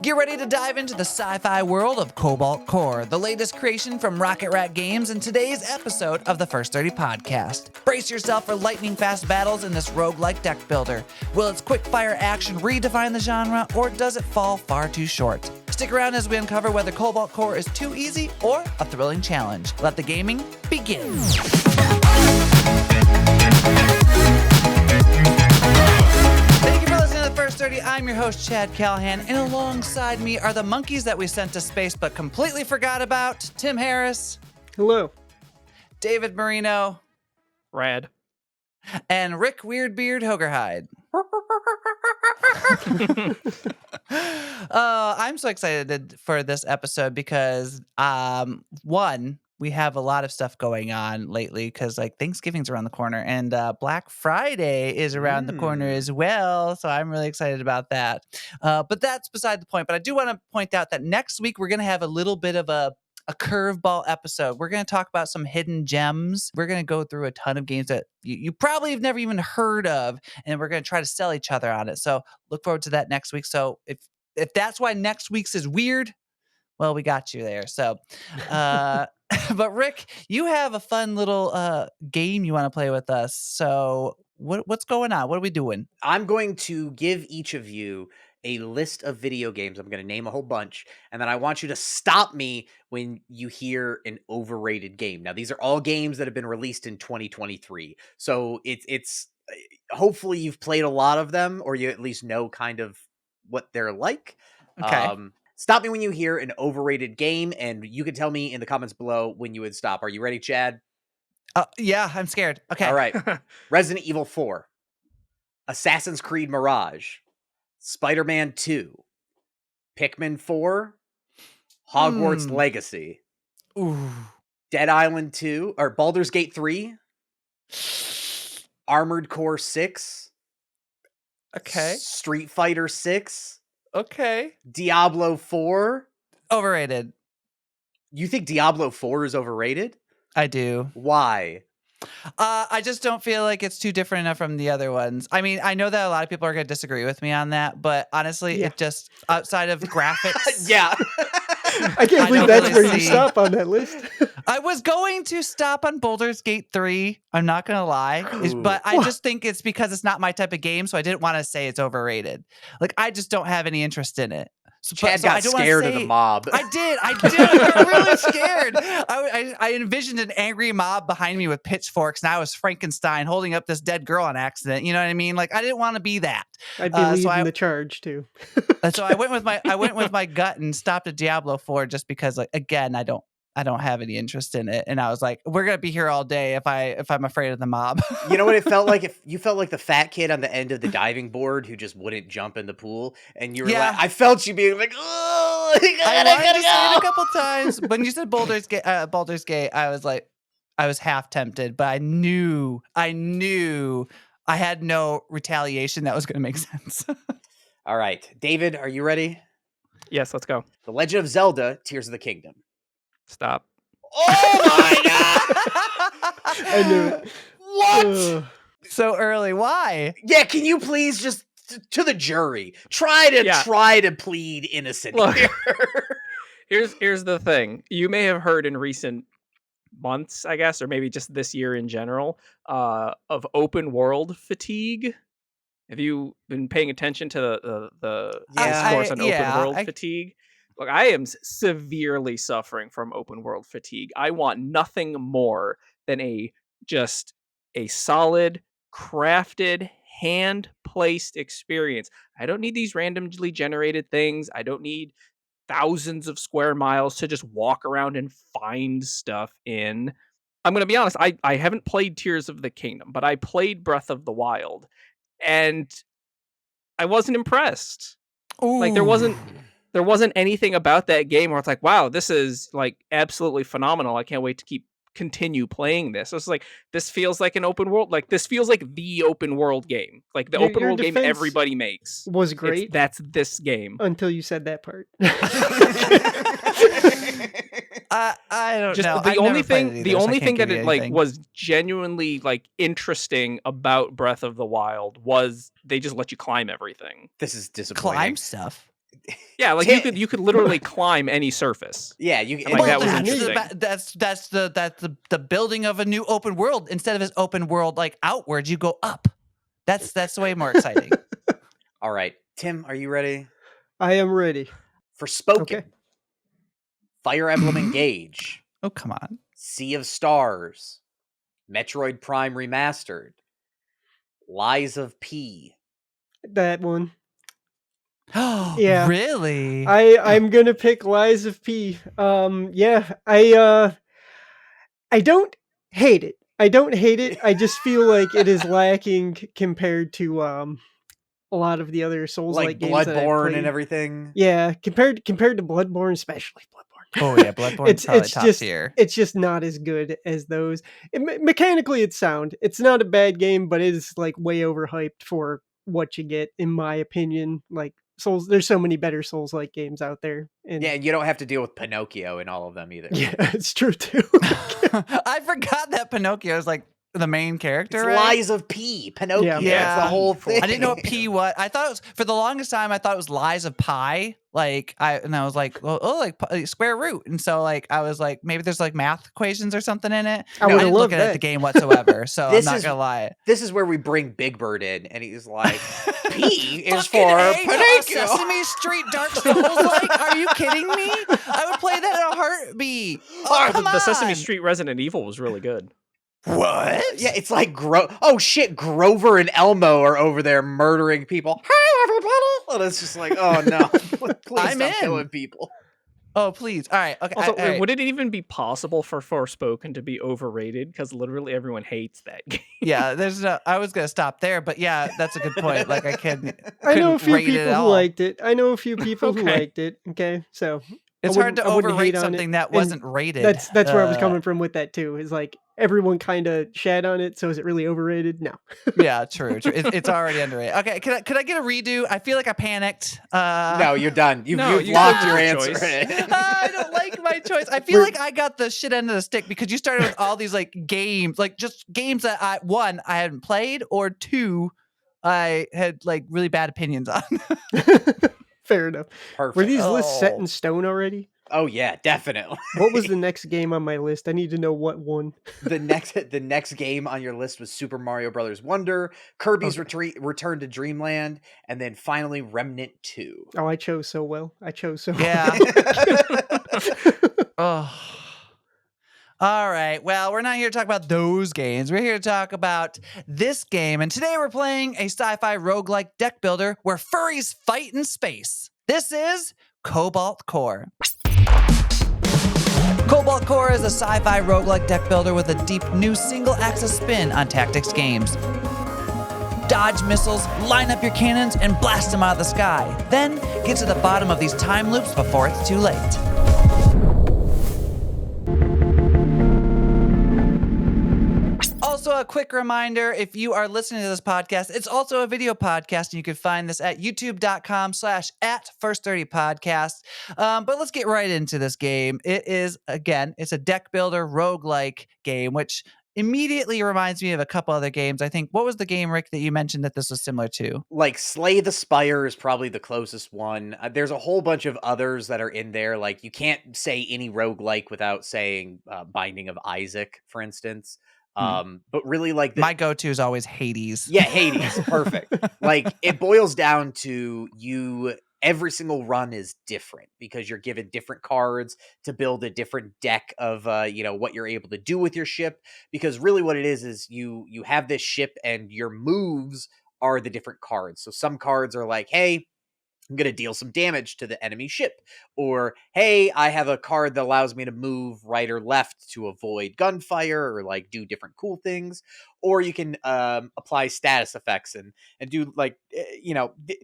Get ready to dive into the sci-fi world of Cobalt Core, the latest creation from Rocket Rat Games in today's episode of the First 30 podcast. Brace yourself for lightning-fast battles in this roguelike deck builder. Will its quick-fire action redefine the genre, or does it fall far too short? Stick around as we uncover whether Cobalt Core is too easy or a thrilling challenge. Let the gaming begin. Thank you for listening to the First 30. I'm your host, Chad Callahan, and alongside me are the monkeys that we sent to space but completely forgot about. Tim Harris. Hello. David Marino. Rad. And Rick Weirdbeard Hogerhide. I'm so excited for this episode because, one, we have a lot of stuff going on lately because Thanksgiving's around the corner and Black Friday is around the corner as well. So I'm really excited about that. But that's beside the point. But I do want to point out that next week we're going to have a little bit of a curveball episode. We're going to talk about some hidden gems. We're going to go through a ton of games that you probably have never even heard of, and we're going to try to sell each other on it. So look forward to that next week. So if that's why next week's is weird, well, we got you there. So, but Rick, you have a fun little game you want to play with us. So what's going on? What are we doing? I'm going to give each of you a list of video games. I'm going to name a whole bunch, and then I want you to stop me when you hear an overrated game. Now, these are all games that have been released in 2023. So it's hopefully you've played a lot of them, or you at least know kind of what they're like. Okay. Stop me when you hear an overrated game, and you can tell me in the comments below when you would stop. Are you ready, Chad? Yeah, I'm scared. Okay. All right. Resident Evil 4, Assassin's Creed Mirage, Spider-Man 2, Pikmin 4, Hogwarts Legacy, Ooh. Dead Island 2, or Baldur's Gate 3, Armored Core 6, Okay. Street Fighter 6, Okay. Diablo 4. Overrated. You think Diablo 4 is overrated? I do. Why? I just don't feel like it's too different enough from the other ones. I mean, I know that a lot of people are going to disagree with me on that, but honestly, it just, outside of graphics. Yeah. I can't believe that's really where you see- stop on that list. I was going to stop on Baldur's Gate 3. I'm not going to lie. But I just think it's because it's not my type of game, so I didn't want to say it's overrated. Like, I just don't have any interest in it. Chad got scared of the mob. I did. I got really scared. I envisioned an angry mob behind me with pitchforks, and I was Frankenstein holding up this dead girl on accident. You know what I mean? Like, I didn't want to be that. I'd be leading the charge too. So I went with my gut and stopped at Diablo 4 just because, like, again, I don't have any interest in it, and I was like, we're gonna be here all day if I'm afraid of the mob. You know what it felt like? If you felt like the fat kid on the end of the diving board who just wouldn't jump in the pool, and you were like, I felt you being like, oh, I gotta say it a go. couple times. When you said Baldur's Gate, I was like, I was half tempted, but I knew I had no retaliation that was gonna make sense. All right, David, are you ready? Yes, let's go. The Legend of Zelda: Tears of the Kingdom. Stop. Oh my god! I knew it. What? So early, why? Yeah, can you please just to the jury try to plead innocent Look. here? Here's the thing. You may have heard in recent months, I guess, or maybe just this year in general, of open world fatigue. Have you been paying attention to the discourse on open world fatigue? Look, I am severely suffering from open world fatigue. I want nothing more than a solid, crafted, hand-placed experience. I don't need these randomly generated things. I don't need thousands of square miles to just walk around and find stuff in. I'm going to be honest, I haven't played Tears of the Kingdom, but I played Breath of the Wild, and I wasn't impressed. Ooh. Like, there wasn't anything about that game where it's like, wow, this is like absolutely phenomenal. I can't wait to continue playing this. So it's like, this feels like an open world. Like, this feels like the open world game. Like the open world game everybody makes. Was great. That's this game. Until you said that part. I don't know. The only thing that it like was genuinely like interesting about Breath of the Wild was they just let you climb everything. This is disappointing. Climb stuff. Yeah, like Ti- you could literally climb any surface. yeah, you. And, like, that was that's interesting. That's the building of a new open world. Instead of this open world like outwards, you go up. That's way more exciting. All right, Tim, are you ready I am ready. for Spoken? Okay. Fire Emblem Engage, Oh, come on. Sea of Stars, Metroid Prime Remastered, Lies of P. That one. Oh, Yeah. really? I'm gonna pick Lies of P. Yeah, I don't hate it. I don't hate it. I just feel like it is lacking compared to a lot of the other Souls-like Like games that I've Bloodborne and played. everything. Yeah, compared to Bloodborne, especially Bloodborne. Oh yeah, Bloodborne's probably top tier. It's just not as good as those. Mechanically, it's sound. It's not a bad game, but it is like way overhyped for what you get, in my opinion. Like Souls, there's so many better Souls-like games out there, and Yeah, and you don't have to deal with Pinocchio in all of them either. yeah, it's true too. I forgot that Pinocchio is like the main character, It's right? Lies of P. Pinocchio. Yeah. It's the whole thing. I didn't know what P what. I thought it was for the longest time. I thought it was Lies of Pi. Like I was like, like square root, and so like I was like, maybe there's like math equations or something in it. I I would've didn't look loved at that. the game whatsoever, so I'm This not is- gonna lie. This is where we bring Big Bird in, and he's like, P is Fucking for A, Pinocchio. Sesame Street Dark Souls. Like, are you kidding me? I would play that in a heartbeat. Oh, come The Sesame on. Street Resident Evil was really good. What? Yeah, it's like oh shit, Grover and Elmo are over there murdering people. Hi everybody, and it's just like, oh no, please I'm stop in. killing people. Oh, please. All right. Okay. Also, all right. would it even be possible for Forspoken to be overrated? Because literally everyone hates that game. Yeah, there's no. I was gonna stop there, but yeah, that's a good point. Like I I know a couldn't few rate it people at who all. liked it. I know a few people who Okay. liked it. Okay, so It's I hard to wouldn't overrate hate on it, something that and wasn't rated. that's where I was coming from with that too. Is like everyone kind of shat on it, so is it really overrated? No. Yeah, true. It's already underrated. Okay, could I get a redo? I feel like I panicked. No, you're done. You've you locked took your your answer. choice. I don't like my choice. I feel like I got the shit end of the stick because you started with all these like games, like just games that I hadn't played, or two, I had like really bad opinions on. Fair enough. Were Perfect. these lists set Oh. in stone already? Oh yeah, definitely. What was the next game on my list? I need to know what one. the next game on your list was Super Mario Brothers Wonder, Kirby's Return to Dreamland, and then finally Remnant 2. Oh, I chose so well. Yeah. Oh. All right. Well, we're not here to talk about those games. We're here to talk about this game. And today we're playing a sci-fi roguelike deck builder where furries fight in space. This is Cobalt Core. Cobalt Core is a sci-fi roguelike deck builder with a deep new single-axis spin on tactics games. Dodge missiles, line up your cannons, and blast them out of the sky. Then get to the bottom of these time loops before it's too late. Also, a quick reminder, if you are listening to this podcast, it's also a video podcast, and you can find this at youtube.com/@first30podcast. But let's get right into this game. It is, again, it's a deck builder roguelike game, which immediately reminds me of a couple other games. I think, what was the game, Rick, that you mentioned that this was similar to? Like Slay the Spire is probably the closest one. There's a whole bunch of others that are in there. Like you can't say any roguelike without saying Binding of Isaac, for instance. But really, like My go-to is always Hades. Yeah, Hades, perfect. Like it boils down to every single run is different because you're given different cards to build a different deck of what you're able to do with your ship. Because really what it is you have this ship and your moves are the different cards. So some cards are like, hey, I'm going to deal some damage to the enemy ship. Or, hey, I have a card that allows me to move right or left to avoid gunfire or like do different cool things. Or you can apply status effects and do like,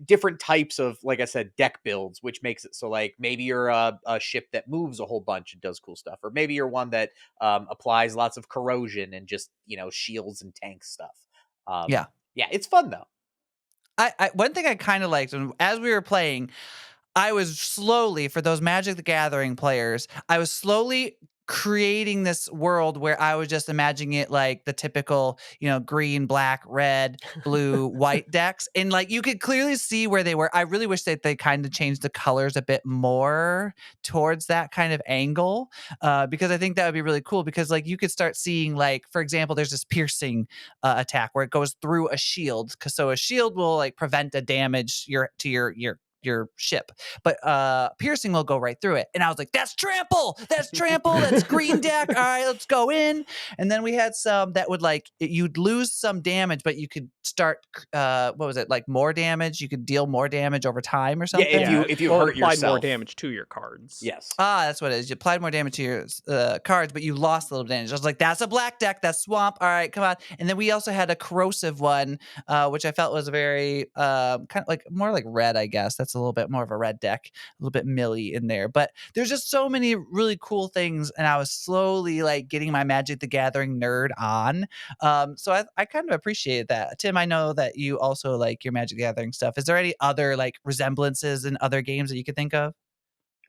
different types of, like I said, deck builds, which makes it so like maybe you're a ship that moves a whole bunch and does cool stuff. Or maybe you're one that applies lots of corrosion and just, shields and tank stuff. Yeah. Yeah, it's fun though. I one thing I kind of liked, and as we were playing, I was slowly, for those Magic the Gathering players, I was slowly creating this world where I was just imagining it like the typical, green, black, red, blue, white decks. And like you could clearly see where they were. I really wish that they kind of changed the colors a bit more towards that kind of angle. Because I think that would be really cool because like you could start seeing like, for example, there's this piercing attack where it goes through a shield. So a shield will like prevent a damage to your ship, but piercing will go right through it. And I was like, that's trample, that's green deck. All right, let's go in. And then we had some that would like you'd lose some damage, but you could start what was it, like more damage, you could deal more damage over time or Yeah, something. if you or hurt applied more yourself. damage to your cards. Yes. That's what it is. You applied more damage to your cards, but you lost a little damage. I was like, that's a black deck. That's swamp. All right, come on. And then we also had a corrosive one, which I felt was very kind of like more like red, I guess. That's a little bit more of a red deck, a little bit millie in there. But there's just so many really cool things. And I was slowly like getting my Magic the Gathering nerd on. So I kind of appreciated that. Tim, I know that you also like your Magic the Gathering stuff. Is there any other like resemblances in other games that you could think of?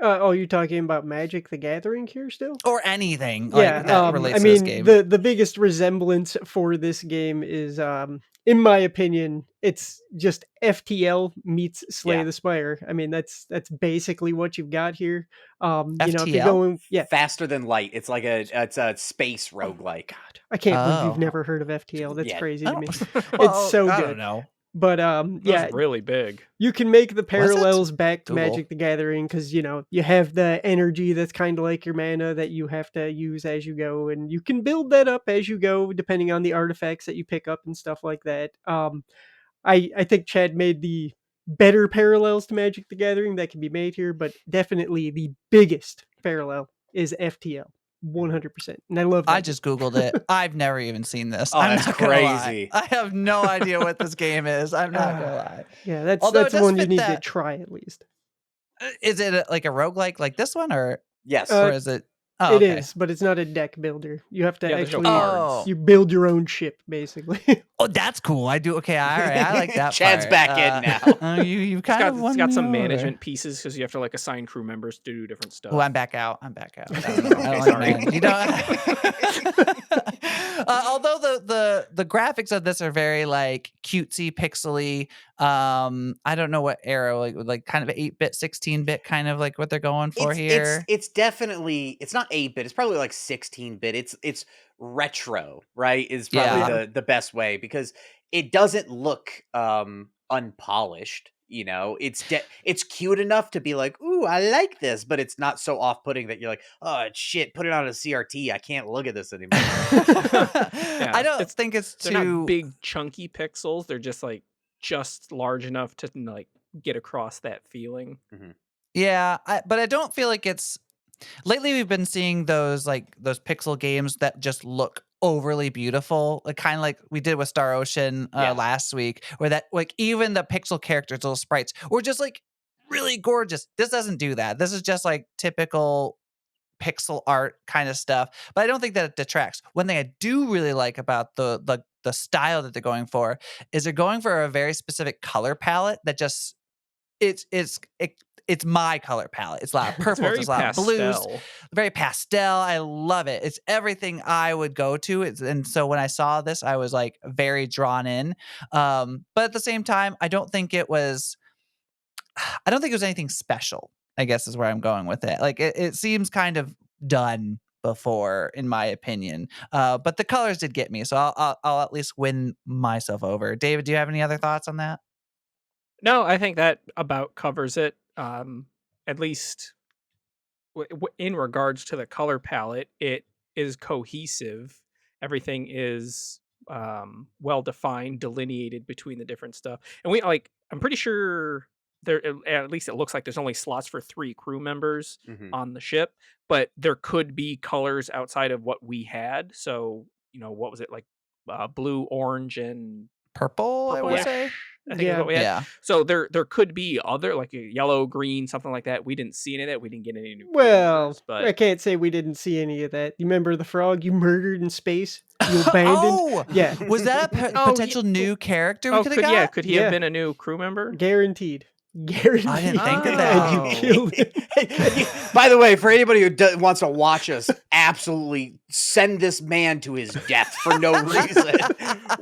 You're talking about Magic the Gathering here still? Or anything Yeah, like that I relates to this mean, game. the biggest resemblance for this game is, in my opinion, it's just FTL meets Slay Yeah. the Spire. I mean, that's basically what you've got here. If you're FTL? going, yeah. Faster than light. It's like it's a space roguelike. God, I can't believe you've Oh. never heard of FTL. That's Yeah. crazy to Oh. me. Well, It's so I good. don't know. But That yeah, was really big. you can make the parallels back to Google. Magic the Gathering because you have the energy that's kind of like your mana that you have to use as you go, and you can build that up as you go depending on the artifacts that you pick up and stuff like that. I think Chad made the better parallels to Magic the Gathering that can be made here, but definitely the biggest parallel is FTL. 100%. And I love that. I just Googled it. I've never even seen this. Oh, I'm that's not gonna lie. crazy. I have no idea what this game is. I'm not gonna lie. Yeah, that's Although it the does one you fit need to that- try at least. Is it like a roguelike like this one, or Yes. or is it? Oh, It okay. is, but it's not a deck builder. You have to Yeah, there's no actually cards. you build your own ship basically. Oh, that's cool. I do. Okay, all right. I like that. Chad's part. back in now. You It's kind got, of won it's got me some over. management pieces because you have to like assign crew members to do different stuff. Oh, I'm back out. I don't know. I don't Sorry. like although the graphics of this are very like cutesy, pixely. I don't know what era, like kind of 8-bit, 16-bit, kind of like what they're going for here. It's definitely, it's not 8-bit. It's probably like 16-bit. It's retro, right? Is probably Yeah. the best way because it doesn't look unpolished. It's cute enough to be like, ooh, I like this, but it's not so off-putting that you're like, oh shit, put it on a CRT. I can't look at this anymore. I don't think it's They're too not big chunky pixels. They're just like just large enough to like get across that feeling. Yeah, but I don't feel like it's. Lately, we've been seeing those pixel games that just look overly beautiful, like kind of like we did with Star Ocean last week, where that like even the pixel characters, little sprites, were just like really gorgeous. This doesn't do that. This is just like typical pixel art kind of stuff. But I don't think that it detracts. One thing I do really like about the style that they're going for is they're going for a very specific color palette that just it's my color palette. It's a lot of It's purples, very it's a lot of blues, pastel. very pastel. I love it. It's everything I would go to. And so when I saw this, I was like very drawn in. But at the same time, I don't think it was anything special, I guess is where I'm going with it. Like it seems kind of done before, in my opinion. But the colors did get me, so I'll at least win myself over. David, do you have any other thoughts on that? No, I think that about covers it. At least in regards to the color palette, it is cohesive. Everything is well defined, delineated between the different stuff. And I'm pretty sure at least it looks like there's only slots for 3 crew members on the ship, but there could be colors outside of what we had. So, what was it, like blue, orange, and Purple, I would say. I think is what we had. Yeah. So there could be other, like a yellow, green, something like that. We didn't see any of that. We didn't get any new Well, creatures, but I can't say we didn't see any of that. You remember the frog you murdered in space? You abandoned? Oh, Yeah. Was that a potential new character we could have got? could he Yeah. have been a new crew member? Guaranteed. I didn't guaranteed, think of and you that. Oh. killed it. By the way, for anybody who wants to watch us absolutely send this man to his death for no reason,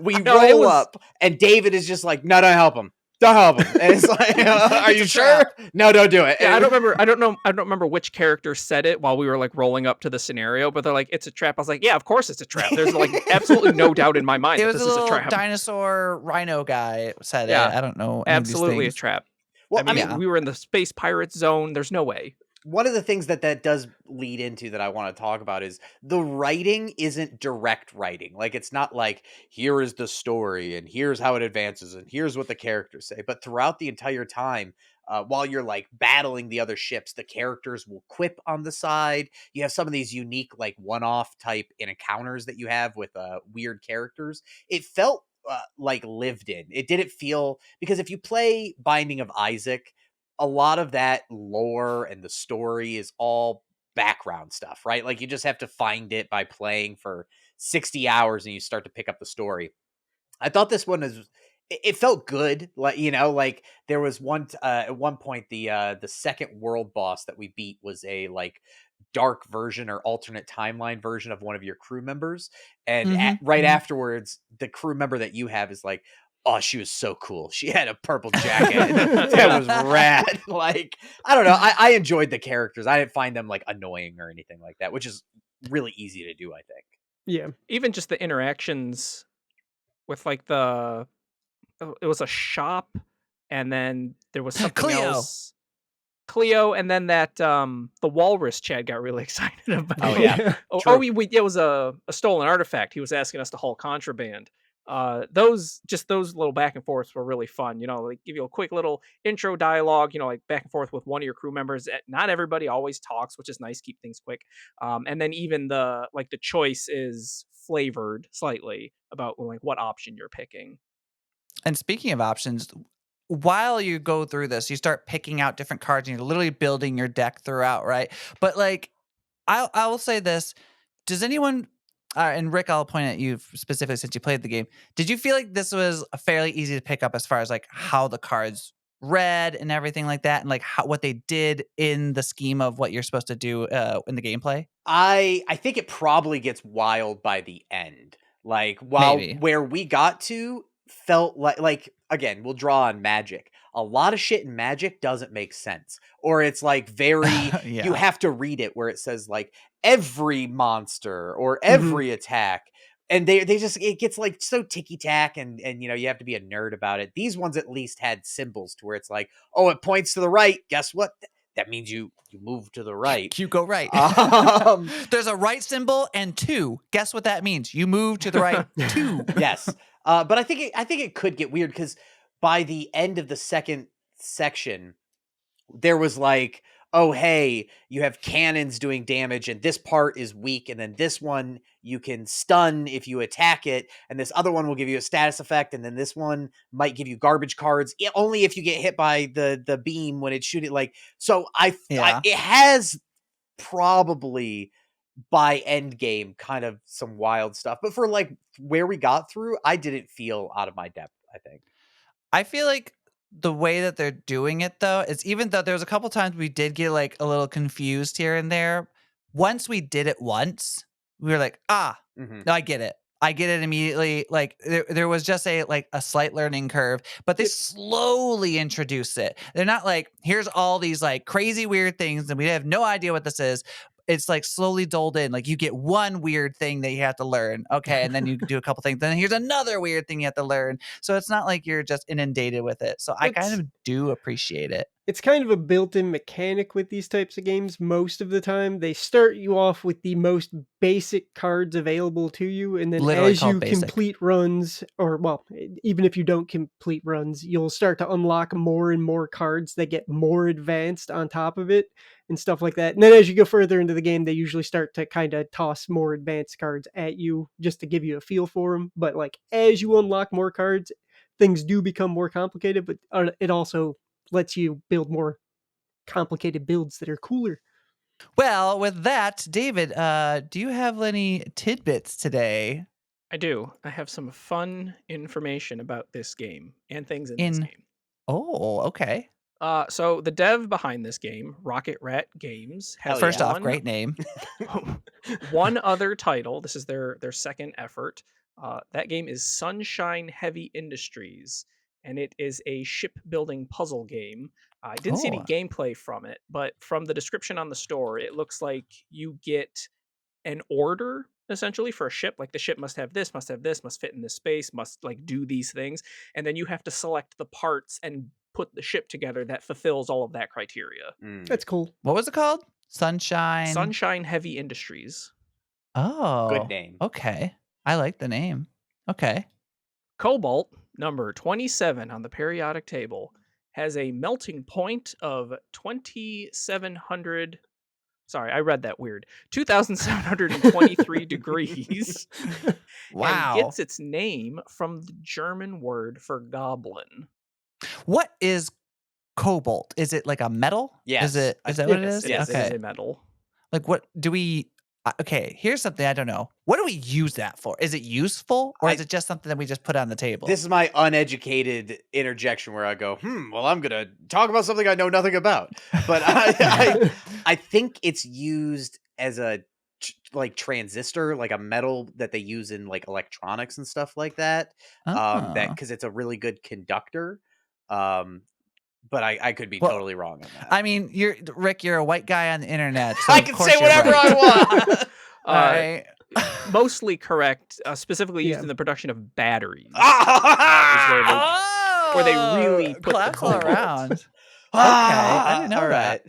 we No, it roll was up and David is just like, no, don't help him. Don't help him. And it's like, are It's you a sure? trap. No, don't do it. yeah, I don't And remember. I don't remember which character said it while we were like rolling up to the scenario, but they're like, "It's a trap." I was like, "Yeah, of course it's a trap." There's like absolutely no doubt in my mind It that was a this is a little trap. dinosaur rhino guy said it. Yeah, I don't know any of these absolutely a things. trap. well, I I mean, mean, Yeah. we were in the space pirates zone. There's no way. one of the things that does lead into that I want to talk about is the writing isn't direct writing. Like it's not like here is the story and here's how it advances and here's what the characters say. But throughout the entire time, while you're like battling the other ships, the characters will quip on the side. You have some of these unique like one-off type encounters that you have with weird characters. It felt like lived in. It didn't feel because if you play Binding of Isaac, a lot of that lore and the story is all background stuff, right? Like you just have to find it by playing for 60 hours and you start to pick up the story. I thought this one is it felt good. Like, like there was at one point the second world boss that we beat was a like dark version or alternate timeline version of one of your crew members. And Mhm, right mhm. afterwards, the crew member that you have is like, oh, she was so cool. She had a purple jacket. That was rad. Like, I don't know. I enjoyed the characters. I didn't find them like annoying or anything like that, which is really easy to do, I think. Yeah. Even just the interactions with like it was a shop, and then there was something Cleo. else. Cleo, and then that the walrus Chad got really excited Oh about. yeah. Yeah. Oh, True. it was a stolen artifact. He was asking us to haul contraband. Those little back and forths were really fun. Like give you a quick little intro dialogue. Like back and forth with one of your crew members. Not everybody always talks, which is nice. Keep things quick. And then even the choice is flavored slightly about like what option you're picking. And speaking of options, while you go through this, you start picking out different cards and you're literally building your deck throughout, right? But like I will say this, does anyone and Rick, I'll point at you specifically since you played the game. Did you feel like this was fairly easy to pick up as far as like how the cards read and everything like that, and like what they did in the scheme of what you're supposed to do in the gameplay? I think it probably gets wild by the end. Like while Maybe. where we got to felt like again, we'll draw on Magic. A lot of shit in Magic doesn't make sense. Or it's like very you Yeah. have to read it where it says like every monster or Mhm. every attack. And they just it gets like so ticky tack and you have to be a nerd about it. These ones at least had symbols to where it's like, oh, it points to the right. Guess what? That means you move to the right. You go right. Um, There's a right symbol and two. Guess what that means? You move to the right two. yes, but I think it could get weird because by the end of the second section, there was like, oh hey, you have cannons doing damage, and this part is weak, and then this one you can stun if you attack it, and this other one will give you a status effect, and then this one might give you garbage cards only if you get hit by the beam when it's shooting. Like, so I Yeah. it has probably by end game kind of some wild stuff, but for like where we got through, I didn't feel out of my depth, I think. I feel like the way that they're doing it though is, even though there was a couple times we did get like a little confused here and there, once we did it once, we were like, ah, Hmm. no, I get it. I get it immediately. Like there was just a slight learning curve, but they It slowly introduce it. They're not like, here's all these like crazy weird things and we have no idea what this is. It's like slowly doled in. Like you get one weird thing that you have to learn. Okay. And then you do a couple things. Then here's another weird thing you have to learn. So it's not like you're just inundated with it. So I kind it's of do appreciate it. it's kind of a built-in mechanic with these types of games most of the time. They start you off with the most basic cards available to you, and then Literally as called you basic. complete runs, or well, even if you don't complete runs, you'll start to unlock more and more cards that get more advanced on top of it and stuff like that. And then as you go further into the game, they usually start to kind of toss more advanced cards at you just to give you a feel for them. But like as you unlock more cards, things do become more complicated, but it also lets you build more complicated builds that are cooler. Well, with that, David, do you have any tidbits today I do. I have some fun information about this game and things in this in game. Oh, okay. So the dev behind this game, Rocket Rat Games, Hell has First yeah. off, great name. one other title. This is their second effort. That game is Sunshine Heavy Industries, and it is a shipbuilding puzzle game. I didn't see any Oh, gameplay from it, but from the description on the store, it looks like you get an order essentially for a ship. Like the ship must have this, must have this, must fit in this space, must like do these things, and then you have to select the parts and put the ship together that fulfills all of that criteria. Mm. That's cool. what was it called? Sunshine. Sunshine Heavy Industries. Good Oh, name. okay. I like the name. Okay. Cobalt, number 27 on the periodic table, has a melting point of 2,700. Sorry, I read that weird. 2,723 degrees and Wow. gets its name from the German word for goblin. What is cobalt? Is it like a metal? Yes. Is that what it Yes, is? it is. It Okay. is a metal. Like what do we okay, here's something I don't know. What do we use that for? Is it useful or is it just something that we just put on the table? This is my uneducated interjection where I go, well, I'm gonna talk about something I know nothing about. But I think it's used as a like transistor, like a metal that they use in like electronics and stuff like that. That Oh. because it's a really good conductor. But I could be Well, totally wrong on that. I mean, Rick, you're a white guy on the internet, so I of can course say you're whatever right. I want. All right. Mostly correct, specifically used Yeah. in the production of batteries. Ah! Where they really put the claps all cobalt. around. Okay, I didn't know All that.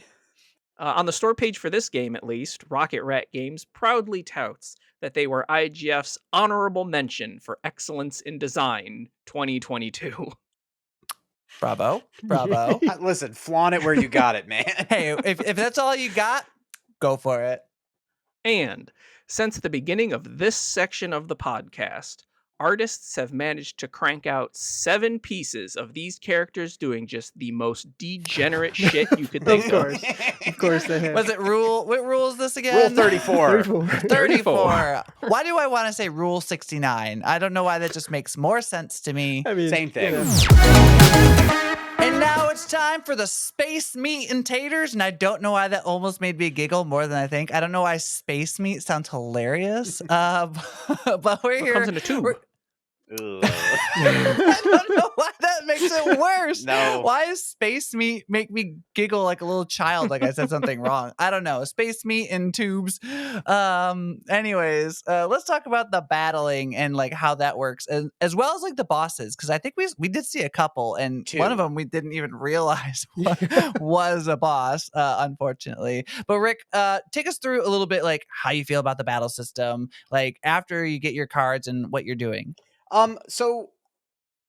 right. On the store page for this game, at least, Rocket Rat Games proudly touts that they were IGF's honorable mention for excellence in design 2022. Bravo. Bravo. Listen, flaunt it where you got it, man. Hey, if that's all you got, go for it. And since the beginning of this section of the podcast, artists have managed to crank out 7 pieces of these characters doing just the most degenerate shit you could think of. Of course they have. Was it what rule is this again? Rule 34. 34. 34. Why do I want to say rule 69? I don't know why that just makes more sense to me. I mean, Same thing. And now it's time for the space meat and taters, and I don't know why that almost made me giggle more than I think. I don't know why space meat sounds hilarious, but we're It here. comes in a tube. I don't know why that makes it worse. No. Why does space meat make me giggle like a little child like I said something wrong? I don't know. Space meat in tubes. Anyways, let's talk about the battling and like how that works, as well as like the bosses, because I think we did see a couple, and one of 2. them we didn't even realize was a boss, unfortunately. But Rick, take us through a little bit like how you feel about the battle system, like after you get your cards and what you're doing. So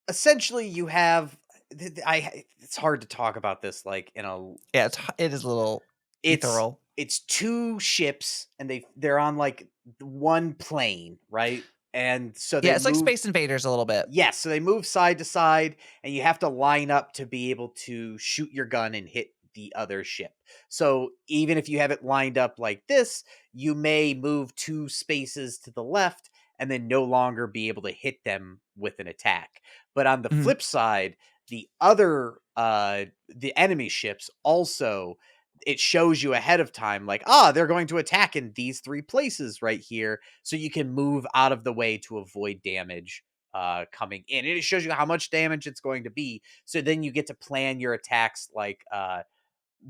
essentially you have it's hard to talk about this like in a Yeah, it is a little ethereal. it's 2 ships and they're on like one plane, right? And so they Yeah, it's like move- Space Invaders a little bit. Yes, so they move side to side and you have to line up to be able to shoot your gun and hit the other ship. So even if you have it lined up like this, you may move 2 spaces to the left and then no longer be able to hit them with an attack. But on the Mhm. flip side, the other the enemy ships also, it shows you ahead of time like, they're going to attack in these 3 places right here, so you can move out of the way to avoid damage coming in. And it shows you how much damage it's going to be. So then you get to plan your attacks like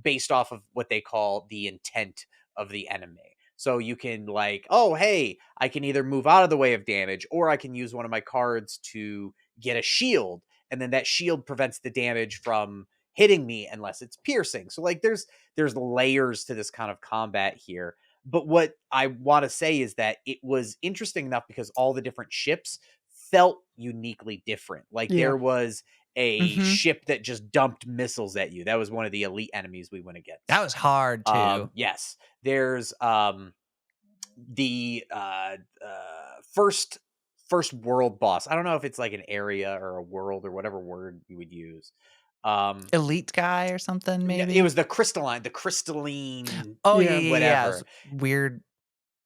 based off of what they call the intent of the enemy. So you can like, oh, hey, I can either move out of the way of damage or I can use one of my cards to get a shield. And then that shield prevents the damage from hitting me unless it's piercing. So like there's layers to this kind of combat here. But what I want to say is that it was interesting enough because all the different ships felt uniquely different. Like Yeah. there was a Mhm. ship that just dumped missiles at you. That was one of the elite enemies we went against. That was hard too. Yes. There's the first world boss. I don't know if it's like an area or a world or whatever word you would use. Elite guy or something, maybe. It was the crystalline. Oh Yeah, yeah, whatever. it's weird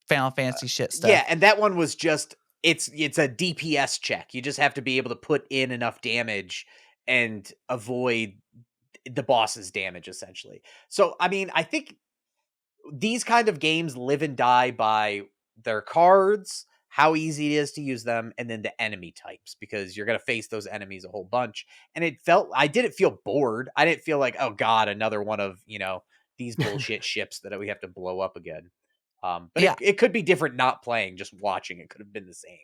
Final Fantasy shit stuff. Yeah, and that one was just it's a DPS check. You just have to be able to put in enough damage and avoid the boss's damage essentially. So I mean, I think these kind of games live and die by their cards, how easy it is to use them, and then the enemy types, because you're going to face those enemies a whole bunch. And I didn't feel bored. I didn't feel like, oh God, another one of, these bullshit ships that we have to blow up again. But Yeah. it could be different not playing, just watching. It could have been the same.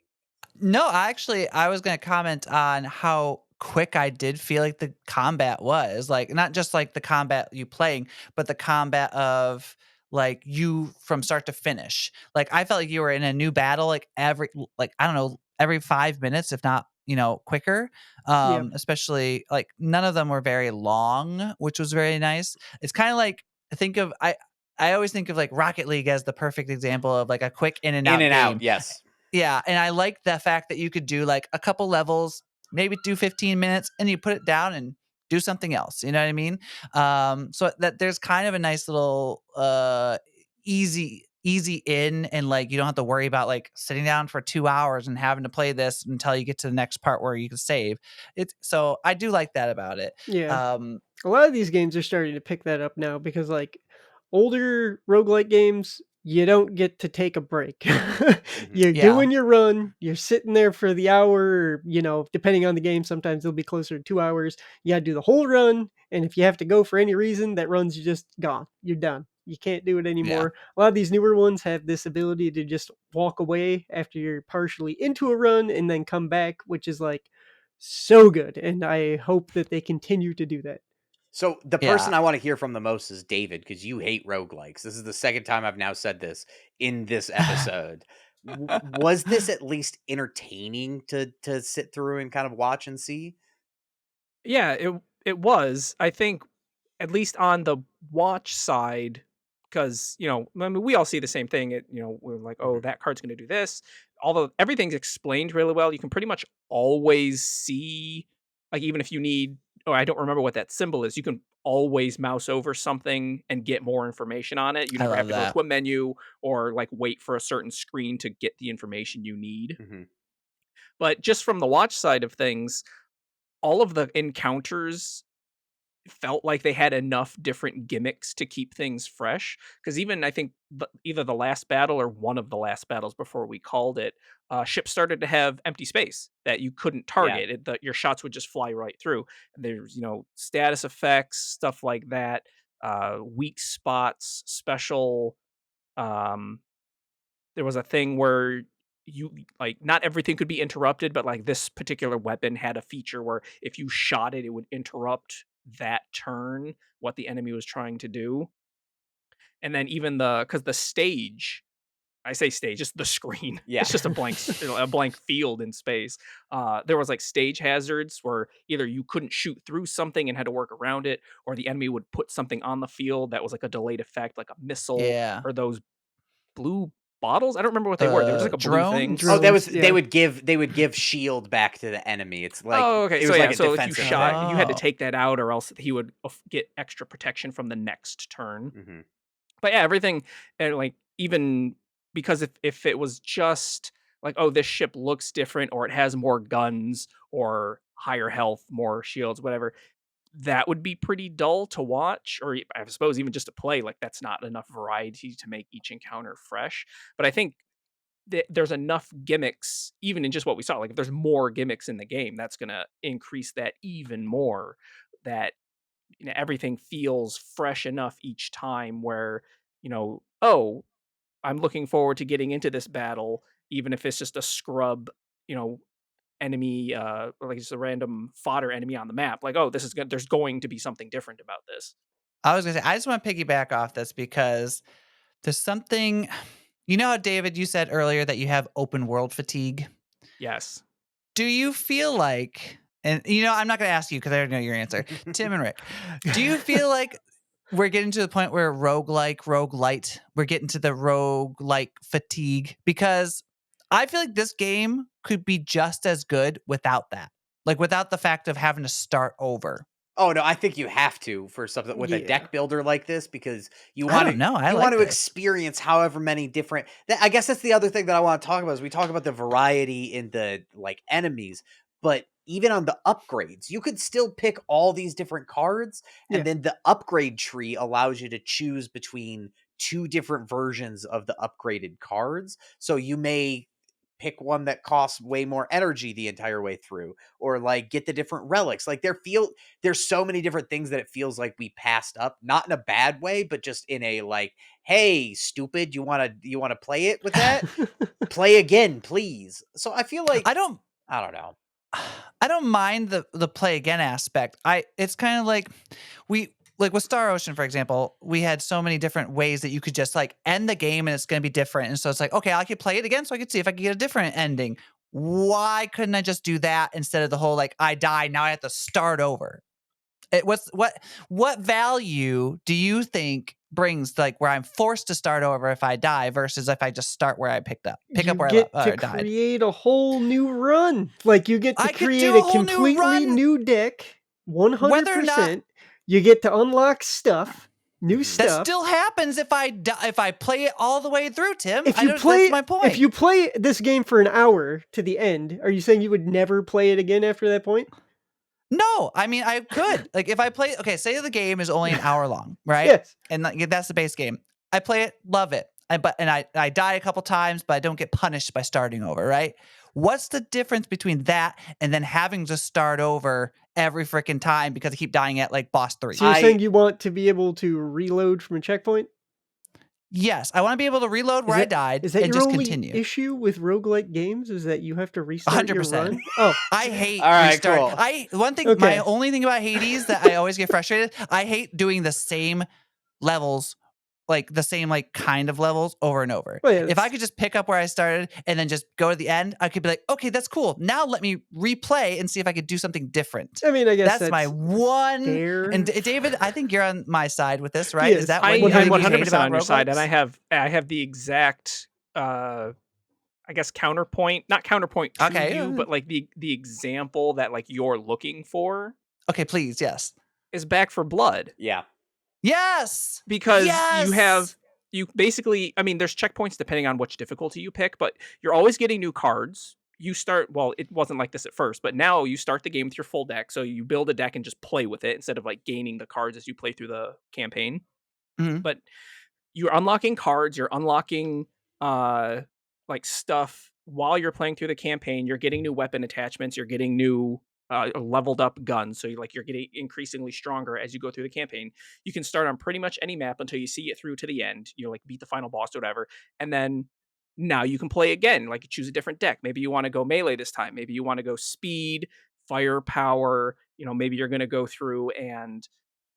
No, I was gonna comment on how quick I did feel like the combat was. Like, not just like the combat you playing, but the combat of like you from start to finish. Like, I felt like you were in a new battle like like I don't know, every 5 minutes, if not, quicker. Yeah. Especially like none of them were very long, which was very nice. It's kind of like think of I always think of like Rocket League as the perfect example of like a quick in and In out and game. out, yes. Yeah, and I like the fact that you could do, like, a couple levels, maybe do 15 minutes, and you put it down and do something else, you know what I mean? So that there's kind of a nice little, easy in, and, like, you don't have to worry about, like, sitting down for 2 hours and having to play this until you get to the next part where you can save. So I do like that about it. Yeah. Um A lot of these games are starting to pick that up now because, like, older roguelike games, you don't get to take a break. Mhm. You're yeah, doing your run, you're sitting there for the hour, or, depending on the game, sometimes it'll be closer to 2 hours. You gotta do the whole run, and if you have to go for any reason, that run's just gone. You're done. You can't do it yeah. anymore. A lot of these newer ones have this ability to just walk away after you're partially into a run and then come back, which is, like, so good, and I hope that they continue to do that. So the Yeah. person I want to hear from the most is David, because you hate roguelikes. This is the second time I've now said this in this episode. Was this at least entertaining to sit through and kind of watch and see? Yeah, it was. I think at least on the watch side, because I mean, we all see the same thing. We're like, oh, Mhm. that card's going to do this. Although everything's explained really well, you can pretty much always see, like, even if you need, oh, I don't remember what that symbol is, you can always mouse over something and get more information on it. You I never have love to go that. to a menu or like wait for a certain screen to get the information you need. Mhm. But just from the watch side of things, all of the encounters felt like they had enough different gimmicks to keep things fresh. Because even I think either the last battle or one of the last battles before we called it, ships started to have empty space that you couldn't Yeah. target. Your shots would just fly right through. And there's status effects, stuff like that, weak spots, special. Um, there was a thing where you like not everything could be interrupted, but like this particular weapon had a feature where if you shot it, it would interrupt that turn, what the enemy was trying to do. And then even because the stage, I say stage, just the screen. Yeah. It's just a blank field in space. There was like stage hazards where either you couldn't shoot through something and had to work around it, or the enemy would put something on the field that was like a delayed effect, like a missile Yeah. or those blue bottles. I don't remember what they were. They were just like a blue thing. Oh, that Drones, was yeah. they would give shield back to the enemy. It's like Oh, okay. it So was like yeah, a so if you defensive shot, thing. you had to Oh. take that out, or else he would get extra protection from the next turn. Mhm. But yeah, everything, and like even because if it was just like, oh, this ship looks different, or it has more guns, or higher health, more shields, whatever, that would be pretty dull to watch, or I suppose even just to play. Like that's not enough variety to make each encounter fresh. But I think there's enough gimmicks, even in just what we saw. Like if there's more gimmicks in the game, that's gonna increase that even more. That everything feels fresh enough each time where, oh, I'm looking forward to getting into this battle, even if it's just a scrub, you know, enemy, or like just a random fodder enemy on the map. Like, oh, this is good. There's going to be something different about this. I was gonna say, I just want to piggyback off this because there's something, how David, you said earlier that you have open world fatigue. Yes. Do you feel like, and I'm not going to ask you because I already know your answer, Tim and Rick, do you feel like we're getting to the point where roguelite, we're getting to the roguelike fatigue? Because I feel like this game could be just as good without that. Like without the fact of having to start over. Oh no, I think you have to for something with a Yeah. deck builder like this, because I don't know. I you want like to this. experience however many different. I guess that's the other thing that I want to talk about is we talk about the variety in the like enemies, but even on the upgrades, you could still pick all these different cards, Yeah. and then the upgrade tree allows you to choose between 2 different versions of the upgraded cards. So you may pick one that costs way more energy the entire way through, or like get the different relics. Like there's so many different things that it feels like we passed up, not in a bad way, but just in a like, hey, stupid, you want to play it with that? Play again, please. So I feel like I don't I don't know. I don't mind the play again aspect. It's kind of like we like with Star Ocean, for example, we had so many different ways that you could just like end the game and it's going to be different. And so it's like, okay, I could play it again so I could see if I could get a different ending. Why couldn't I just do that instead of the whole like I died, now I have to start over? What value do you think brings like where I'm forced to start over if I die versus if I just start where I pick up You where get to I died? create a whole new run. Like, you get to I could create do a a whole new completely run new deck, whether or not 100%. You get to unlock stuff, new Mhm. that stuff. still happens if if I play it all the way through, Tim. If I you don't that's play my if point. you play this game for an hour to the end, are you saying you would never play it again after that point? No, I mean I could. Like if I play okay, say the game is only an hour long, right? Yes. And like, that's the base game. I play it, love it. I die a couple times, but I don't get punished by starting over, right? What's the difference between that and then having to start over every freaking time because I keep dying at like boss So 3? you're saying I you want to be able to reload from a checkpoint? Yes, I want to be able to reload Is where I that died is that and your just only continue. issue with roguelike games, is that you have to restart your 100%. run? Oh, I All hate right, restart. cool. My okay. only thing about Hades that I always get frustrated. I hate doing the same levels, like the same like kind of levels over and over. Well, yeah, If I that's could just pick up where I started and then just go to the end, I could be like, okay, that's cool. Now let me replay and see if I could do something different. I mean, I guess That's my that's one. And fair. David, I think you're on my side with this, right? Is Yes, that I one am thing you hate 100% about on your side, and roguelikes? I have the exact I guess counterpoint, not counterpoint to Okay. you, but like the example that like you're looking for Okay, please. Yes. is Back for Blood. Yeah. Yes. Because Yes. you basically, I mean, there's checkpoints depending on which difficulty you pick, but you're always getting new cards. You start, well, it wasn't like this at first, but now you start the game with your full deck. So you build a deck and just play with it instead of like gaining the cards as you play through the campaign. Mhm. But you're unlocking cards, you're unlocking uh like stuff while you're playing through the campaign. You're getting new weapon attachments, you're getting new leveled up guns, so you're getting increasingly stronger as you go through the campaign. You can start on pretty much any map until you see it through to the end, you know, like beat the final boss or whatever, and then now you can play again. Like, you choose a different deck. Maybe you want to go melee this time, maybe you want to go speed, firepower, you know, maybe you're going to go through and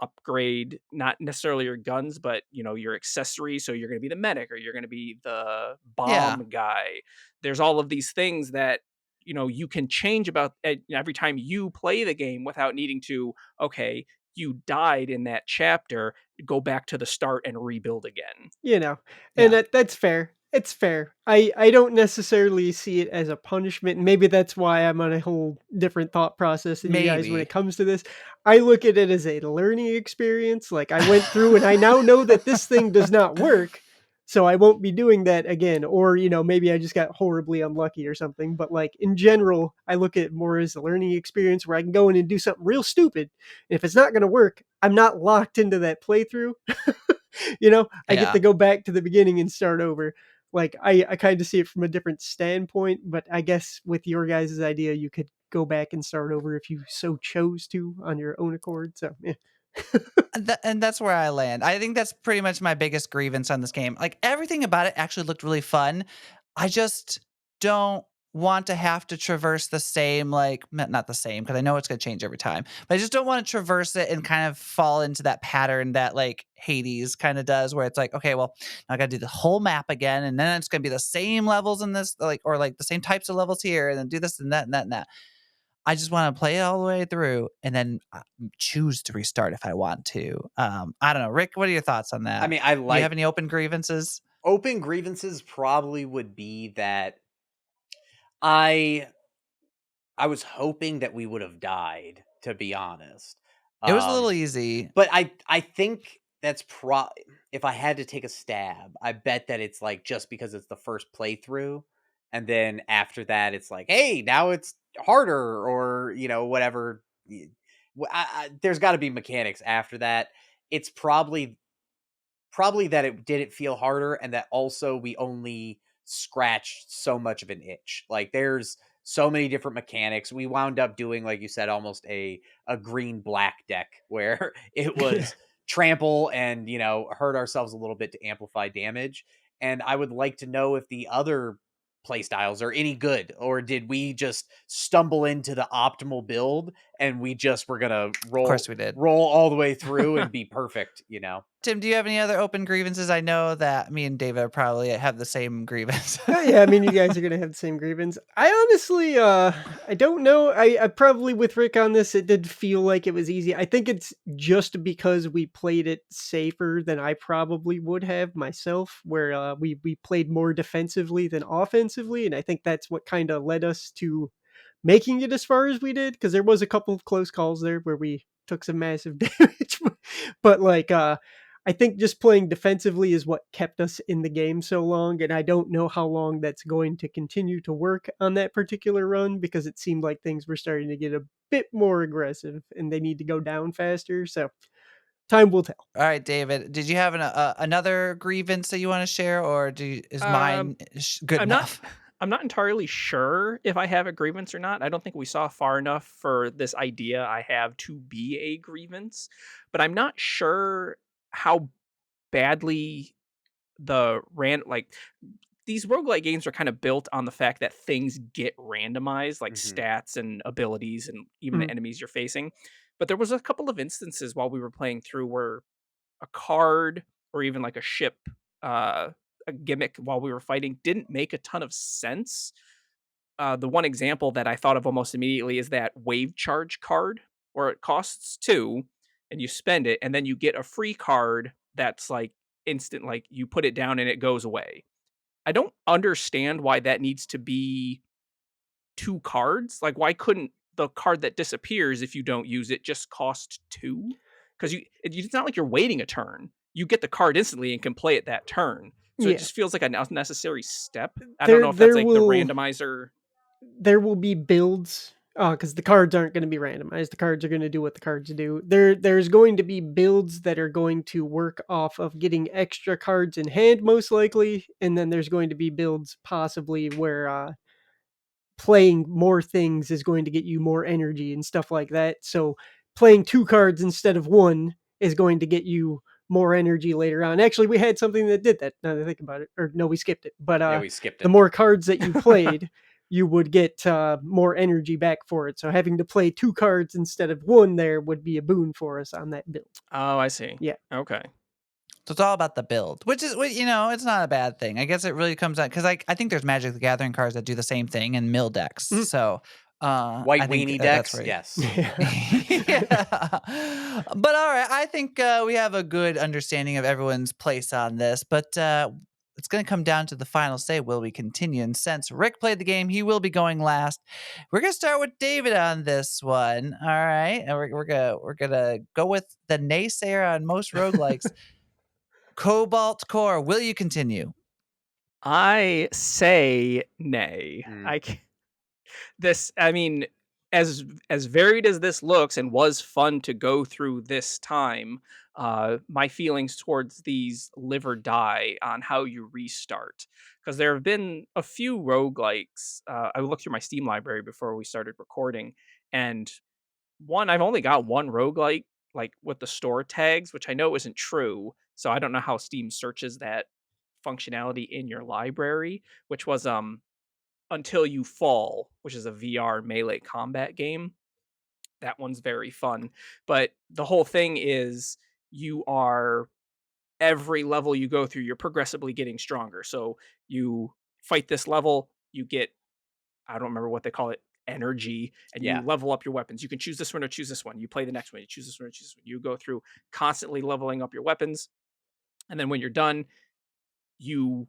upgrade not necessarily your guns, but you know, your accessories. So you're going to be the medic, or you're going to be the Yeah. bomb guy. There's all of these things that, you know, you can change about every time you play the game without needing to, okay, you died in that chapter, go back to the start and rebuild again. You know, and Yeah. that's fair. It's fair. I don't necessarily see it as a punishment, and maybe that's why I'm on a whole different thought process than you guys when it Maybe. comes to this. I look at it as a learning experience. Like, I went through and I now know that this thing does not work, so I won't be doing that again. Or, maybe I just got horribly unlucky or something. But like, in general, I look at it more as a learning experience where I can go in and do something real stupid. And if it's not going to work, I'm not locked into that playthrough. I get to Yeah. go back to the beginning and start over. Like, I kind of see it from a different standpoint, but I guess with your guys' idea, you could go back and start over if you so chose to on your own accord. So, yeah. And that's where I land. I think that's pretty much my biggest grievance on this game. Like everything about it actually looked really fun. I just don't want to have to traverse the same, like not the same, because I know it's going to change every time. But I just don't want to traverse it and kind of fall into that pattern that like Hades kind of does, where it's like, okay, well, now I got to do the whole map again, and then it's going to be the same levels in this, like, or like the same types of levels here, and then do this and that and that and that. I just wanna play it all the way through and then, choose to restart if I want to. I don't know. Rick, what are your thoughts on I that? mean, I Do you have like any open grievances? open grievances probably would be that I I was hoping that we would have died, to be honest. It was a little Um, easy. but I think that's if I had to take a stab, I bet that it's like just because it's the first playthrough and then after that, it's like, hey, now it's harder, or whatever. There's got to be mechanics after that. It's probably that it didn't feel harder, and that also we only scratched so much of an itch. Like, there's so many different mechanics. We wound up doing, like you said, almost a green black deck where it was trample and hurt ourselves a little bit to amplify damage. And I would like to know if the other playstyles are any good, or did we just stumble into the optimal build and we just were gonna Of roll course we did. roll all the way through and be perfect. Tim, do you have any other open grievances? I know that me and David probably have the same grievance. Yeah, I mean, you guys are gonna have the same grievance. I honestly, I don't know. I probably with Rick on this, it did feel like it was easy. I think it's just because we played it safer than I probably would have myself, where we played more defensively than offensively, and I think that's what kind of led us to making it as far as we did. Because there was a couple of close calls there where we took some massive damage, but like, I think just playing defensively is what kept us in the game so long, and I don't know how long that's going to continue to work on that particular run, because it seemed like things were starting to get a bit more aggressive and they need to go down faster. So time will tell. All right, David, did you have another grievance that you want to share, or is Um, mine good I'm not enough? I'm not entirely sure if I have a grievance or not. I don't think we saw far enough for this idea I have to be a grievance, but I'm not sure how badly these roguelike games are kind of built on the fact that things get randomized, like Hmm. stats and abilities and even the Mm. enemies you're facing. But there was a couple of instances while we were playing through where a card or even like a ship, uh, a gimmick while we were fighting didn't make a ton of sense. The one example that I thought of almost immediately is that wave charge card, where it costs two and you spend it, and then you get a free card that's like instant, like you put it down and it goes away. I don't understand why that needs to be two cards. Like, why couldn't the card that disappears if you don't use it just cost two? Because it's not like you're waiting a turn. You get the card instantly and can play it that turn. So it Yeah, just feels like an unnecessary step. I don't there know if that's there like the will randomizer. there will be builds, because the cards aren't going to be randomized. The cards are going to do what the cards do. There's going to be builds that are going to work off of getting extra cards in hand, most likely, and then there's going to be builds possibly where playing more things is going to get you more energy and stuff like that. So playing two cards instead of one is going to get you more energy later on. Actually, we had something that did that, now that I think about it. Or no, we skipped it. But Yeah, we skipped the it. more cards that you played, you would get more energy back for it. So having to play two cards instead of one there would be a boon for us on that build. Oh, I see. Yeah. Okay. So it's all about the build, which is, it's not a bad thing. I guess it really comes out because I think there's Magic the Gathering cards that do the same thing in mill decks. Mhm. So White I think weenie that's decks, where. yes. Yeah. But all right, I think we have a good understanding of everyone's place on this. But it's going to come down to the final say. Will we continue? And since Rick played the game, he will be going last. We're going to start with David on this one. All right, and we're gonna go with the naysayer on most roguelikes. Cobalt Core, will you continue? I say nay. Mm, I mean, as varied as this looks and was fun to go through this time, my feelings towards these live or die on how you restart. Because there have been a few roguelikes. I looked through my Steam library before we started recording, and I've only got one roguelike, like with the store tags, which I know isn't true. So I don't know how Steam searches that functionality in your library, which was Until You Fall, which is a VR melee combat game. That one's very fun. But the whole thing is you are every level you go through, you're progressively getting stronger. So you fight this level, you get, I don't remember what they call it, energy, and you yeah. level up your weapons. You can choose this one or choose this one. You play the next one, you choose this one or choose this one. You go through constantly leveling up your weapons. And then when you're done, you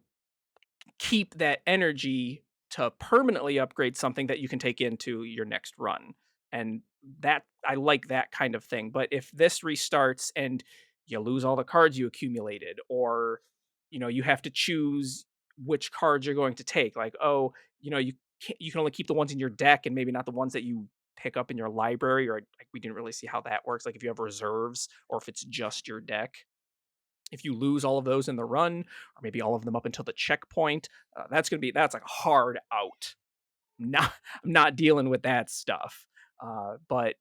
keep that energy to permanently upgrade something that you can take into your next run. And that I like that kind of thing. But if this restarts and you lose all the cards you accumulated, or you have to choose which cards you're going to take. Like, oh, you can only keep the ones in your deck and maybe not the ones that you pick up in your library, or like we didn't really see how that works. Like if you have reserves or if it's just your deck. If you lose all of those in the run, or maybe all of them up until the checkpoint, that's like a hard out. Not I'm not dealing with that stuff. But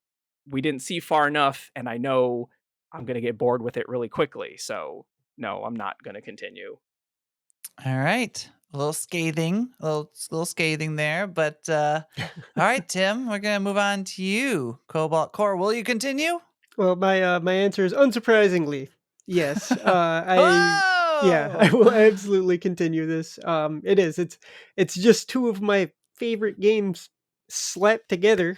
we didn't see far enough, and I know I'm gonna get bored with it really quickly. So no, I'm not gonna continue. All right. A little scathing, a little scathing there, but all right, Tim, we're gonna move on to you. Cobalt Core, will you continue? Well, my answer is unsurprisingly yes. Yeah, I Whoa! will absolutely continue this. It's just two of my favorite games slapped together,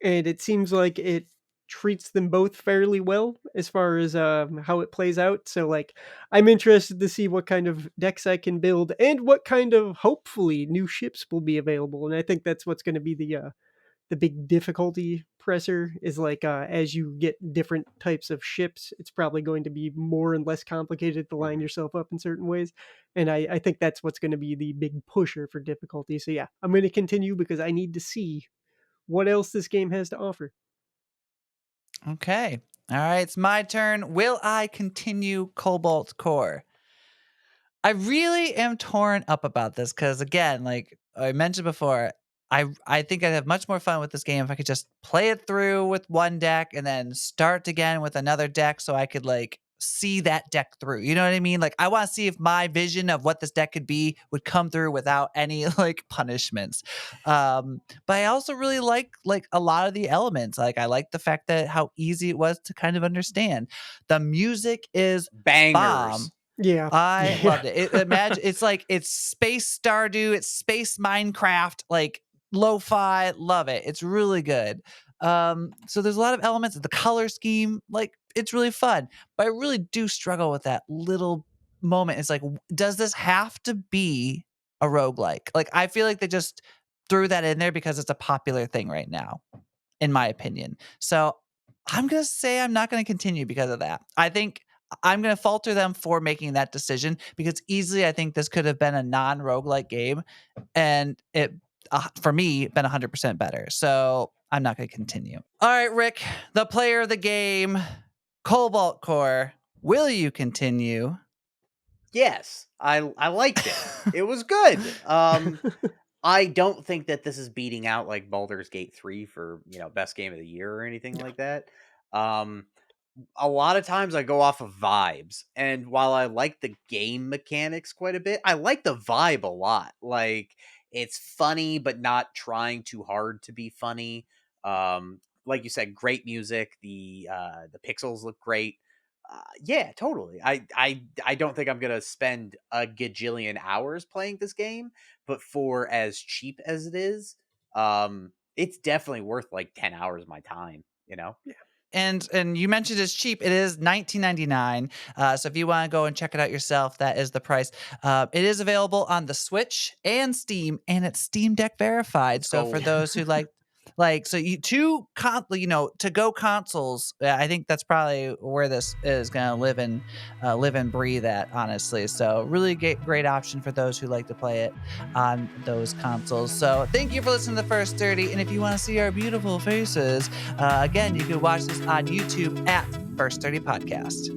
and it seems like it treats them both fairly well as far as how it plays out. So like, I'm interested to see what kind of decks I can build and what kind of hopefully new ships will be available. And I think that's what's going to be the big difficulty presser is like as you get different types of ships, it's probably going to be more and less complicated to line yourself up in certain ways. And I think that's what's going to be the big pusher for difficulty. So yeah, I'm going to continue because I need to see what else this game has to offer. Okay. All right, it's my turn. Will I continue Cobalt Core? I really am torn up about this because, again, like I mentioned before, I think I'd have much more fun with this game if I could just play it through with one deck and then start again with another deck, so I could like see that deck through. You know what I mean? Like I want to see if my vision of what this deck could be would come through without any like punishments. But I also really like a lot of the elements. Like I like the fact that how easy it was to kind of understand. The music is bomb. Bangers. Yeah. I Yeah. loved it. Imagine it's space Stardew, it's space Minecraft, like lo-fi. Love it. It's really good. So there's a lot of elements of the color scheme. Like it's really fun, but I really do struggle with that little moment. It's like, does this have to be a roguelike? Like I feel like they just threw that in there because it's a popular thing right now, in my opinion. So I'm gonna say I'm not gonna continue because of that. I think I'm gonna falter them for making that decision because easily I think this could have been a non-roguelike game, and it for me been 100% better. So I'm not gonna continue. All right, Rick, the player of the game, Cobalt Core. Will you continue? Yes, I liked it. It was good. I don't think that this is beating out like Baldur's Gate 3 for, best game of the year or anything like that. Um a lot of times I go off of vibes, and while I like the game mechanics quite a bit, I like the vibe a lot. Like it's funny but not trying too hard to be funny. Like you said, great music, the pixels look great. Yeah, totally. I don't think I'm gonna spend a gajillion hours playing this game, but for as cheap as it is, it's definitely worth like 10 hours of my time, you know? And you mentioned it's cheap. It is $19.99. So if you want to go and check it out yourself, that is the price. It is available on the Switch and Steam, and it's Steam Deck verified. Let's So for go. those who like, so you to go consoles. I think that's probably where this is gonna live and breathe at, honestly. So really great option for those who like to play it on those consoles. So thank you for listening to the First 30. And if you want to see our beautiful faces, again, you can watch this on YouTube at First 30 Podcast.